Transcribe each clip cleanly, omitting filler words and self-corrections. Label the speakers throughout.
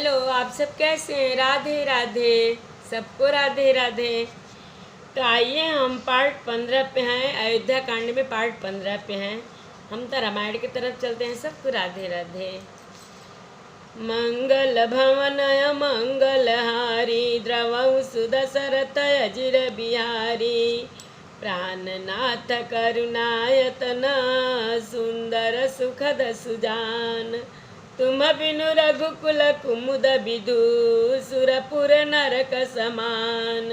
Speaker 1: Hello, आप सब कैसे हैं? राधे राधे, सबको राधे राधे। तो आइए हम पार्ट 15 पे हैं, अयोध्या कांड में पार्ट 15 पे हैं। हम तो रामायण की तरफ चलते हैं। सबको राधे राधे। मंगल भवनय मंगलहारी द्रवौ सुदशरथ अजिर बिहारी प्राणनाथ करुणायतन सुंदर सुखद सुजान तुम बिनु रघुकुल कुमुद विदु सुरपुर नरक समान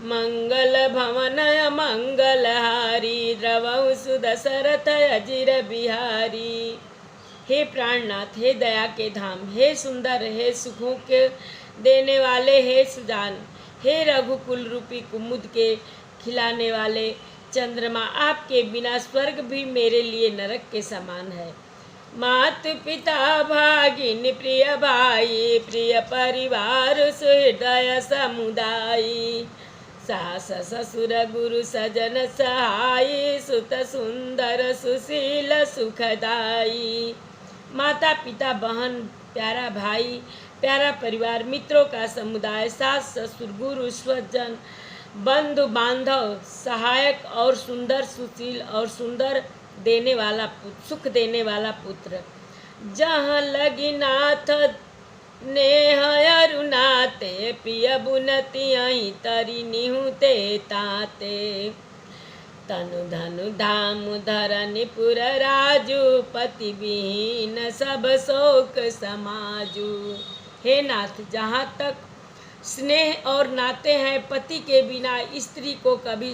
Speaker 1: मंगल भवनय मंगलहारी द्रवौ सुदशरथ अजिर बिहारी। हे प्राणनाथ, हे दया के धाम, हे सुंदर, हे सुखों के देने वाले, हे सुजान, हे रघुकुल रूपी कुमुद के खिलाने वाले चंद्रमा, आपके बिना स्वर्ग भी मेरे लिए नरक के समान है। मात पिता भागिन प्रिय भाई प्रिय परिवार सुहृदय समुदायी सास ससुर गुरु सजन सहाय सुत सुंदर सुशील सुखदाई। माता पिता बहन प्यारा भाई प्यारा परिवार मित्रों का समुदाय सास ससुर गुरु स्वजन बंधु बांधव सहायक और सुंदर सुशील और सुंदर देने वाला पुत्र सुख देने वाला पुत्र जहाँ लगी नाथ नेह अरुणाते पिय बुनति अहि तरी निहुते ताते तनु धनु धाम धरनि पुर राजू पति विहीन सब शोक समाजू। हे नाथ, जहाँ तक स्नेह और नाते हैं, पति के बिना स्त्री को कभी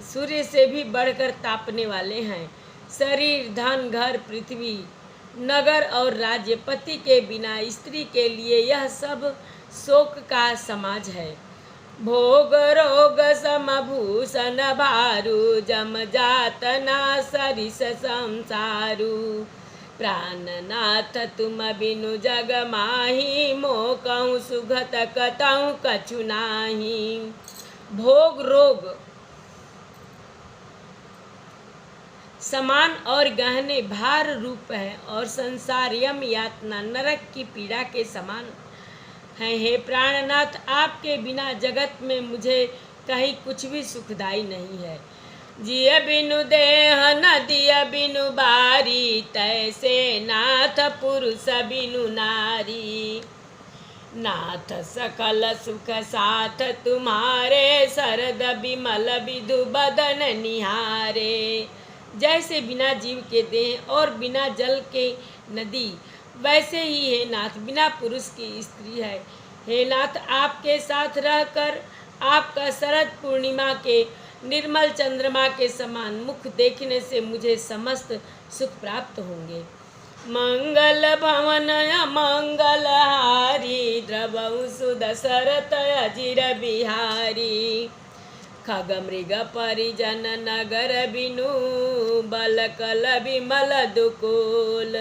Speaker 1: सूर्य से भी बढ़कर तापने वाले हैं। शरीर धन घर पृथ्वी नगर और राज्य, पति के बिना स्त्री के लिए यह सब शोक का समाज है। भोग रोग समभूषण भारू जम जातना सरिस संसारू प्राणनाथ तुम बिनु जग माही मोकहु सुगत कतहु कछु नाही। भोग रोग समान और गहने भार रूप है और संसार यम यातना नरक की पीड़ा के समान है। हे प्राणनाथ, आपके बिना जगत में मुझे कहीं कुछ भी सुखदाई नहीं है। जिय बिनु देह न दिय बिनु बारी तैसे नाथ पुरुष बिनु नारी नाथ सकल सुख साथ तुम्हारे शरद बिमल विधु बदन निहारे। जैसे बिना जीव के देह और बिना जल के नदी, वैसे ही हे नाथ बिना पुरुष की स्त्री है। हे नाथ, आपके साथ रहकर आपका शरद पूर्णिमा के निर्मल चंद्रमा के समान मुख देखने से मुझे समस्त सुख प्राप्त होंगे। मंगल भवनय मंगलहारी द्रवौ सुदशरथ अजिर बिहारी खग मृग परिजन नगर बिनु बल कल विमल दुकुल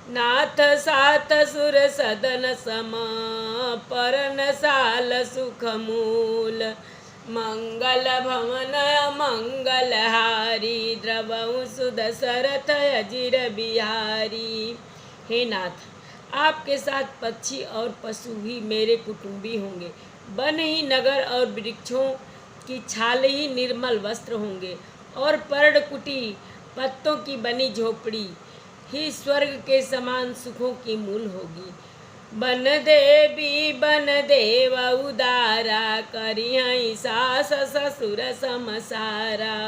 Speaker 1: नाथ साथ सुर सदन सम परन साल सुख मूल मंगल भवन मंगलहारी द्रवौ सुदशरथ अजिर बिहारी। हे नाथ, आपके साथ पक्षी और पशु भी मेरे कुटुंबी होंगे। वन ही नगर और वृक्षों की छाल ही निर्मल वस्त्र होंगे और पर्णकुटी पत्तों की बनी झोपड़ी ही स्वर्ग के समान सुखों की मूल होगी। बन देवी बन देव उदारा करिहई सास ससुर समसारा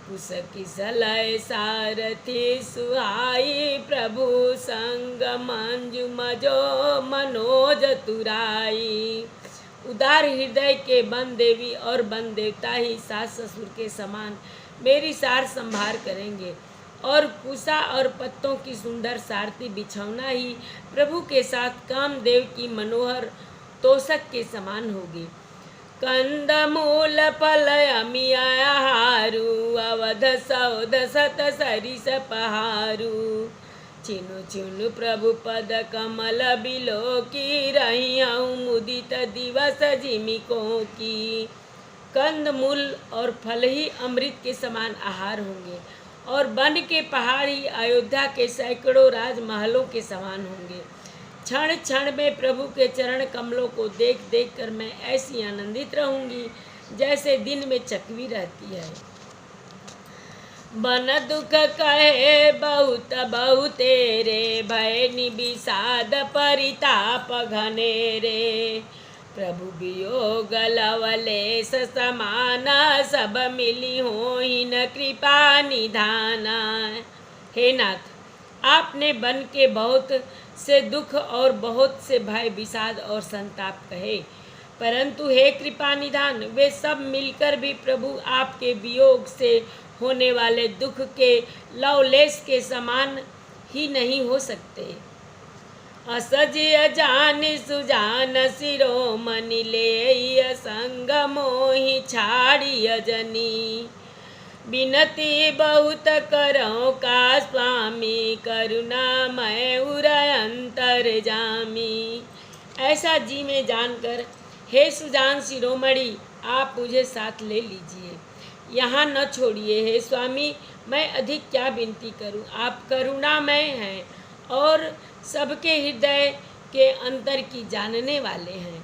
Speaker 1: कुश किसलय सारथी सुहाई प्रभु संग मंजु मजो मनोज तुराई। उदार हृदय के वन देवी और वन देवता ही सास ससुर के समान मेरी सार संभार करेंगे और कुशा और पत्तों की सुंदर सारथी बिछौना ही प्रभु के साथ कामदेव की मनोहर तोषक के समान होगी। कंद मूल फल अमियाहारू अवध सौद सत सरिस पहारू चिनु चिनु प्रभु पद कमल बिलो की रही मुदित दिवस जिमिकों की। कंद मूल और फल ही अमृत के समान आहार होंगे और वन के पहाड़ ही अयोध्या के सैकड़ों राजमहलों के समान होंगे। क्षण क्षण में प्रभु के चरण कमलों को देख देख कर मैं ऐसी आनंदित रहूंगी जैसे दिन में चकवी रहती है। बन दुख कहे बहुत बहुतेरे, भय निबिषाद परिताप घनेरे। प्रभु वियोग लवलेश समान, सब मिली होहिन कृपा निधाना। हे नाथ, आपने बन के बहुत से दुख और बहुत से भय विषाद और संताप कहे, परंतु हे कृपा निधान, वे सब मिलकर भी प्रभु आपके वियोग से होने वाले दुख के लवलेश के समान ही नहीं हो सकते। असजिय जान सुजान शिरोमणि, ले संग मोहि छाड़िय जनी। बिनती बहुत करो का स्वामी, करुणा मैं उरय अंतर जामी। ऐसा जी में जानकर हे सुजान शिरोमणि, आप मुझे साथ ले लीजिए, यहाँ न छोड़िए। हे स्वामी, मैं अधिक क्या विनती करूँ, आप करुणामय हैं और सबके हृदय के अंतर की जानने वाले हैं।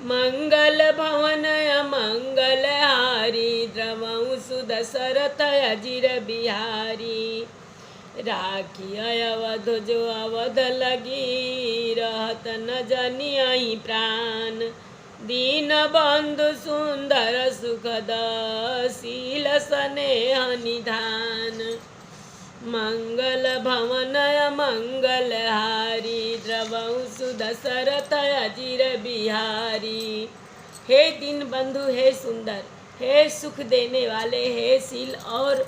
Speaker 1: मंगल भवन मंगल हारी, द्रवहु सुदशरथ अजिर बिहारी। राखी अवध जो अवध लगी, रहत न जनियहि प्राण। दीन बंधु सुंदर सुखद, शील स्नेह निधान। मंगल भवन मंगल हारी, द्रवहु सुदशरथ अजिर बिहारी। हे दीन बंधु, हे सुंदर, हे सुख देने वाले, हे शील और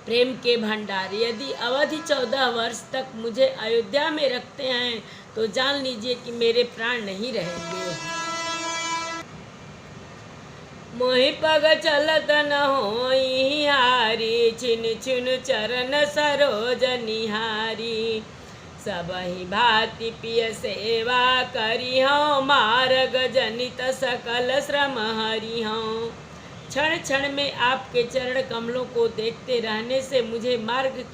Speaker 1: प्रेम के भंडार, यदि अवधि 14 वर्ष तक मुझे अयोध्या में रखते हैं तो जान लीजिए कि मेरे प्राण नहीं रहेंगे। मोहि पग चलत न होई हारी, छिन छिन चरण सरोज निहारी। सबहि भांति पिय सेवा करिहौं, मार्ग जनित सकल श्रम हरिहौं। क्षण क्षण में आपके चरण कमलों को देखते रहने से मुझे मार्ग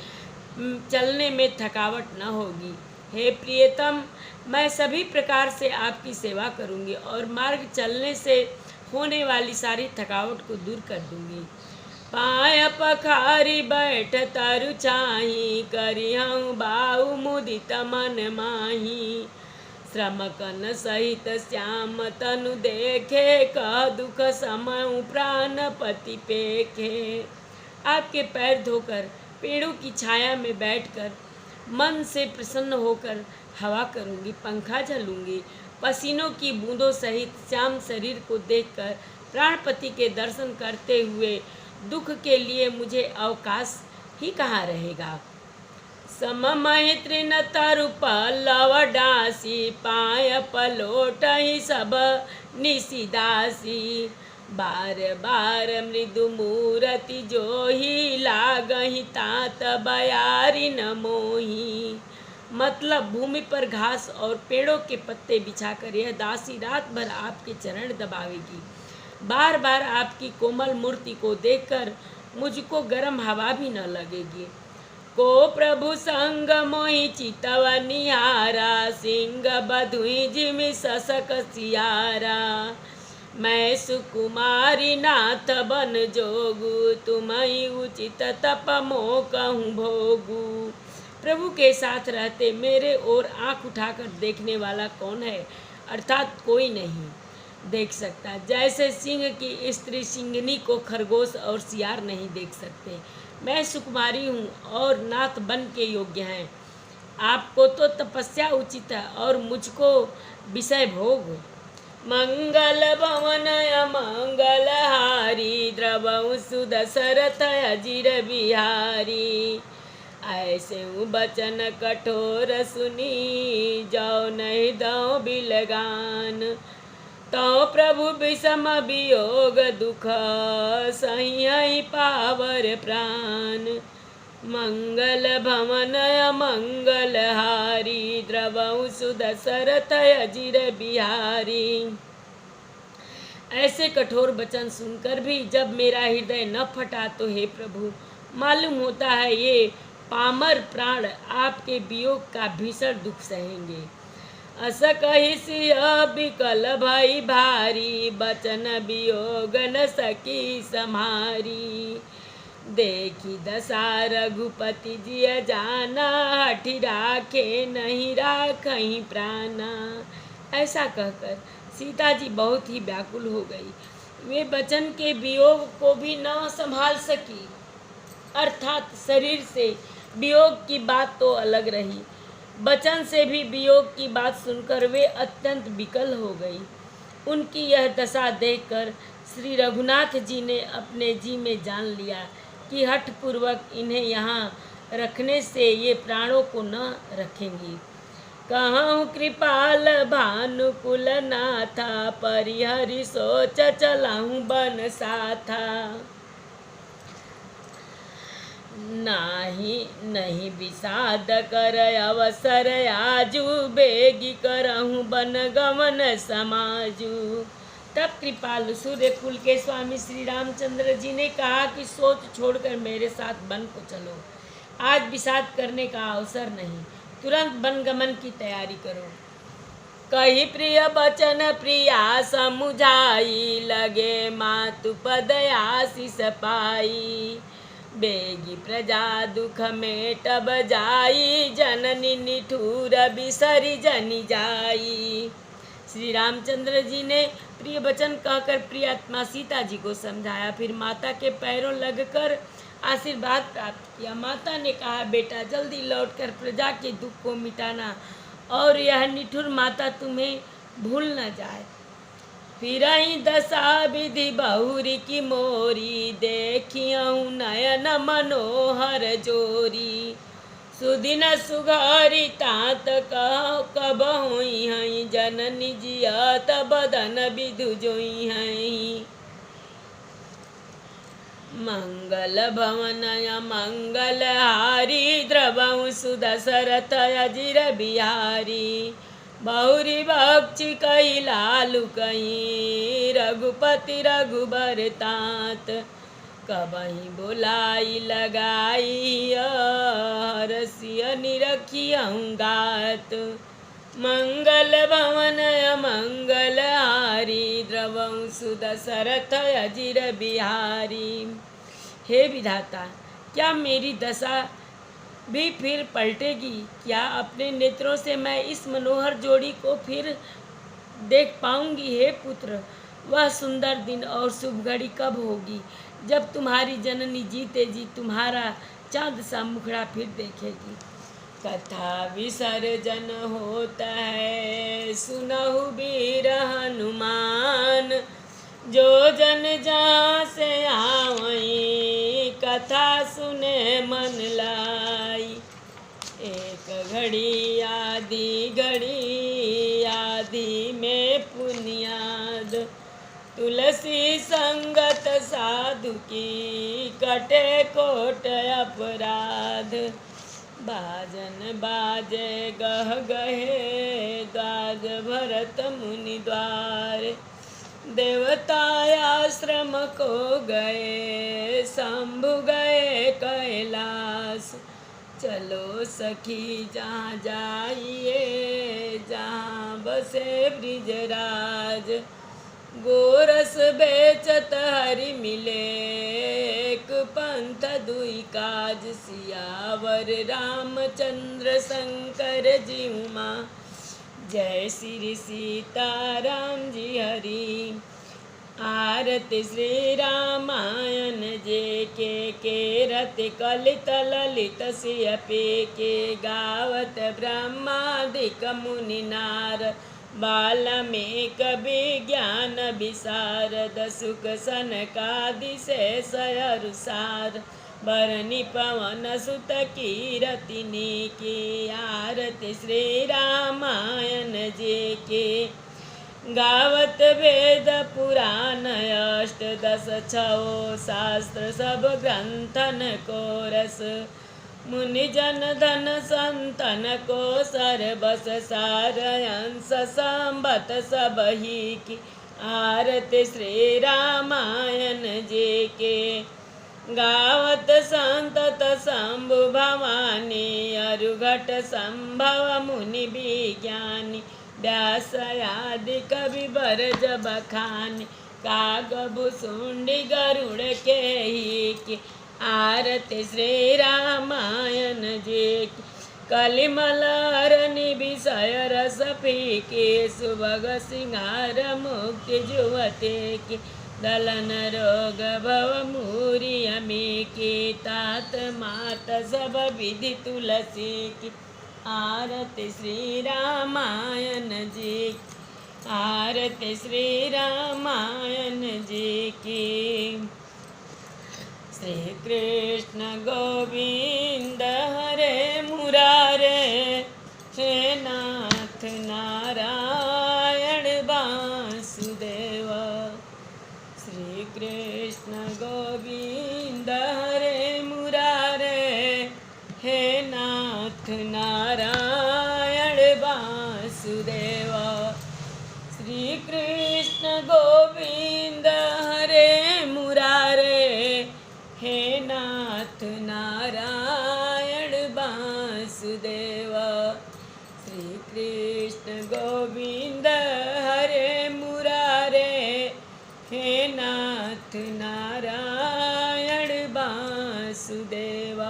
Speaker 1: चलने में थकावट न होगी। हे प्रियतम, मैं सभी प्रकार से आपकी सेवा करूंगी और मार्ग चलने से होने वाली सारी थकावट को दूर कर दूंगी। पाय पखारी बैठ तरु चाही, करिहौं बाहु मुदित मन माही। श्रम कन सहित श्याम तनु देखे, कह दुख समउ प्राणपति पेखे। आपके पैर धोकर पेड़ों की छाया में बैठकर मन से प्रसन्न होकर हवा करूंगी, पंखा झलूंगी। पसीनों की बूंदों सहित श्याम शरीर को देखकर प्राणपति के दर्शन करते हुए दुख के लिए मुझे अवकाश ही कहाँ रहेगा। सममहि तृण तरु पल्लव डासी, पाय पलोट ही सब निशिदासी। बार बार मृदु मूरति जोही, लागहि तात बयारी न मोही। मतलब भूमि पर घास और पेड़ों के पत्ते बिछाकर यह दासी रात भर आपके चरण दबावेगी। बार बार आपकी कोमल मूर्ति को देखकर मुझको गर्म हवा भी न लगेगी। को प्रभु संग मोहि चितव निहारा, सिंह बधुई जिमि ससक सियारा। मैं सुकुमारी नाथ बन जोगु, तुम्हि उचित तप मोह कहूँ भोगू। प्रभु के साथ रहते मेरे ओर आंख उठाकर देखने वाला कौन है, अर्थात कोई नहीं देख सकता। जैसे सिंह की स्त्री सिंहनी को खरगोश और सियार नहीं देख सकते, मैं सुकुमारी हूँ और नाथ बन के योग्य हैं। आपको तो तपस्या उचित है और मुझको विषय भोग। मंगल भवन मंगल हारी, द्रवहु सुदशरथ अजिर बिहारी। ऐसे बचन कठोर सुनी, जाओ नहीं दो बिलगान। तो प्रभु विषम वियोग दुख, सही पावर प्राण। मंगल भवन मंगल हारी, द्रवहु सुदशरथ अजिर बिहारी। ऐसे कठोर वचन सुनकर भी जब मेरा हृदय न फटा तो हे प्रभु, मालूम होता है ये पामर प्राण आपके वियोग का भीषण दुख सहेंगे। अस कहि सिय बिकल भई भारी, बचन वियोग न सकी सम्हारी। देखी दशा रघुपति जिय जाना, हठि राखे नहीं राखहीं प्राणा। ऐसा कहकर सीता जी बहुत ही व्याकुल हो गई। वे बचन के वियोग को भी न संभाल सकी, अर्थात शरीर से वियोग की बात तो अलग रही, बचन से भी वियोग की बात सुनकर वे अत्यंत विकल हो गई। उनकी यह दशा देखकर श्री रघुनाथ जी ने अपने जी में जान लिया कि हठपूर्वक इन्हें यहाँ रखने से ये प्राणों को न रखेंगी। कहूँ कृपाल भानुकुल नाथा, परिहरि सोच चलाहूँ बन साथा। नाही नहीं विषाद कर अवसर आजू, बेगी करहूँ बन गमन समाजू। तब कृपालु सूर्यकुल के स्वामी श्री रामचंद्र जी ने कहा कि सोच छोड़कर मेरे साथ वन को चलो। आज विषाद करने का अवसर नहीं, तुरंत वन गमन की तैयारी करो। कही प्रिय बचन प्रिया समुझाई, लगे मातु पद आशीष पाई। बेगी प्रजा दुख में टब जाई, जननी निठूर बिसरी जनी जाई। श्री रामचंद्र जी ने प्रिय वचन कहकर प्रियात्मा सीता जी को समझाया, फिर माता के पैरों लगकर आशीर्वाद प्राप्त किया। माता ने कहा, बेटा जल्दी लौटकर प्रजा के दुख को मिटाना और यह निठुर माता तुम्हें भूल न जाए। फिर दशा विधि बहुरी की मोरी, देखियहूँ नयन मनोहर जोरी। सुदिन सुघरी तात कब हुई हैं, जननी जियत बदन विधु जोई हैं। मंगल भवनय मंगल हारी, द्रवहु सुदशरथ अजिर बिहारी। बहुरी बक्षी कही लालू कहीं, रघुपति रघुबर तात। कबही बुलाई लगाई, हरसिय निरखियहूँ गात। मंगल भवन मंगल हारी, द्रवहु सुदशरथ अजिर बिहारी। हे विधाता, क्या मेरी दशा भी फिर पलटेगी? क्या अपने नेत्रों से मैं इस मनोहर जोड़ी को फिर देख पाऊंगी? हे पुत्र, वह सुंदर दिन और शुभ घड़ी कब होगी जब तुम्हारी जननी जीते जी तुम्हारा चांद सा मुखड़ा फिर देखेगी? कथा विसर्जन होता है, सुनहु वीर हनुमान। जो जन जहाँ से आवई, कथा सुने मन लाई। एक घड़ी आधी में पुनियाद, तुलसी संगत साधु की, कटे कोट अपराध। बाजन बाजे गह गहे, द्वाज भरत मुनि द्वार। देवता आश्रम को गए, शंभु गए कैलाश। चलो सखी जहाँ जाइए, जहाँ बसे ब्रिजराज। गोरस बेचत हरि मिले, एक पंथ दुई काज। सियावर रामचंद्र शंकर जी उमा, जय श्री सीताराम जी हरि। आरती श्री रामायण जे के रत कलित ललित सिय पे के। गावत ब्रह्मादिक मुनि नार, बाल्मीक विज्ञान विशारद। सुख सनकादि शेष अरुसार, बरनी पवन सुत कीरतिनी की। आरती श्री रामायण जे के। गावत वेद पुराण अष्टदश छो, शास्त्र सब ग्रंथन को रस। मुनि जन धन संतन को सर्वस सार, अंश संबत सब ही की। आरती श्री रामायण जे के। गावत संतत शंभु भवानी अरुघट संभव मुनि विज्ञानी व्यास आदि कवि बर जब खानी काग भुसुंडी गरुड़ के ही की आरती श्री रामायण जी की कलिमलर निबिषय रस फीके सुभग सिंगार मुक्ति जुवते की दलन रोग भव मूरी अमी की तात मात सब विधि तुलसी की आरती श्री रामायण जी आरती श्री रामायण जी की श्री कृष्ण गोविंद हरे मुरारे हे नाथ नारायण वासुदेव श्री कृष्ण गोविंद हरे मुरारे हे नाथ नारायण वासुदेव श्री कृष्ण गोविंद हरे मुरारे हे नाथ नारायण वासुदेव श्री कृष्ण गोविंद हरे मुरारे हे नाथ नारायण वासुदेव।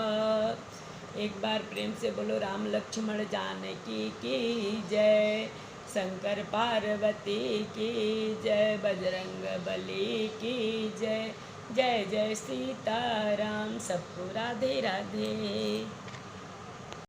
Speaker 1: एक बार प्रेम से बोलो राम लक्ष्मण जानकी की जय, शंकर पार्वती की जय, बजरंग बली की जय। जय जय सीताराम। सबको राधे राधे।